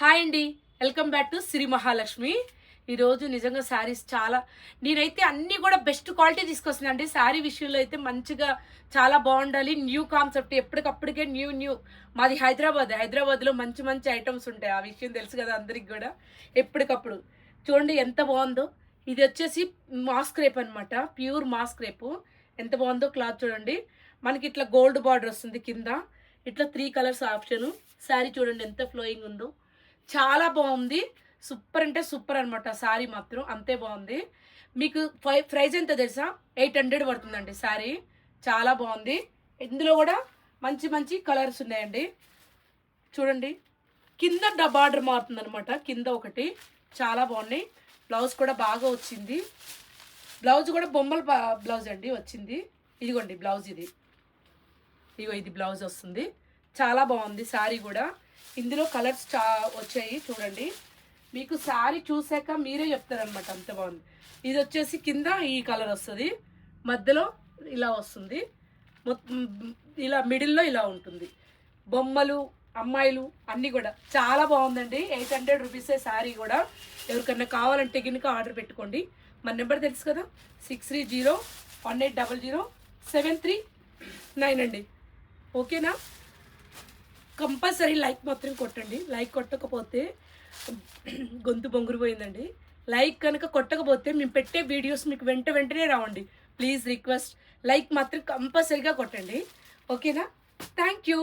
Hi అండి, welcome back to Shri Mahalakshmi. ఈరోజు నిజంగా శారీస్ చాలా నేనైతే అన్నీ కూడా బెస్ట్ క్వాలిటీ తీసుకొస్తున్నాను అండి. శారీ విషయంలో అయితే మంచిగా చాలా బాగుండాలి. న్యూ కాన్సెప్ట్ ఎప్పటికప్పటికే న్యూ మాది హైదరాబాద్లో మంచి మంచి ఐటమ్స్ ఉంటాయి. ఆ విషయం తెలుసు కదా అందరికి కూడా. ఎప్పటికప్పుడు చూడండి ఎంత బాగుందో. ఇది వచ్చేసి మాస్క్ రేప్ అనమాట, ప్యూర్ మాస్క్ రేపు. ఎంత బాగుందో క్లాత్ చూడండి. మనకి ఇట్లా గోల్డ్ బార్డర్ వస్తుంది కింద, ఇట్లా 3 కలర్స్ ఆప్షను. శారీ చూడండి ఎంత ఫ్లోయింగ్ ఉందో, చాలా బాగుంది. సూపర్ అంటే సూపర్ అనమాట. శారీ మాత్రం అంతే బాగుంది. మీకు ప్రైస్ ఎంత తెలుసా? 800 పడుతుందండి శారీ. చాలా బాగుంది. ఇందులో కూడా మంచి మంచి కలర్స్ ఉన్నాయండి. చూడండి కింద బార్డర్ మారుతుంది అనమాట, కింద ఒకటి. చాలా బాగున్నాయి. బ్లౌజ్ కూడా బాగా వచ్చింది. బ్లౌజ్ కూడా బొమ్మల బ్లౌజ్ అండి వచ్చింది. ఇదిగోండి బ్లౌజ్, ఇది బ్లౌజ్ వస్తుంది. చాలా బాగుంది శారీ కూడా. ఇందులో కలర్స్ వచ్చాయి చూడండి. మీకు శారీ చూసాక మీరే చెప్తారనమాట అంత బాగుంది. ఇది వచ్చేసి కింద ఈ కలర్ వస్తుంది, మధ్యలో ఇలా వస్తుంది, ఇలా మిడిల్లో ఇలా ఉంటుంది. బొమ్మలు, అమ్మాయిలు అన్నీ కూడా చాలా బాగుందండి. 800 రూపీసే శారీ కూడా. ఎవరికన్నా కావాలంటే గిన్నెక ఆర్డర్ పెట్టుకోండి. మన నెంబర్ తెలుసు కదా, 63018018007339 అండి. ఓకేనా? కంపల్సరీ లైక్ మాత్రం కొట్టండి. లైక్ కొట్టకపోతే గొంతు బొంగురుపోయిందండి. లైక్ కనుక కొట్టకపోతే మేము పెట్టే వీడియోస్ మీకు వెంటనే రావండి. ప్లీజ్ రిక్వెస్ట్, లైక్ మాత్రం కంపల్సరీగా కొట్టండి. ఓకేనా? Thank you.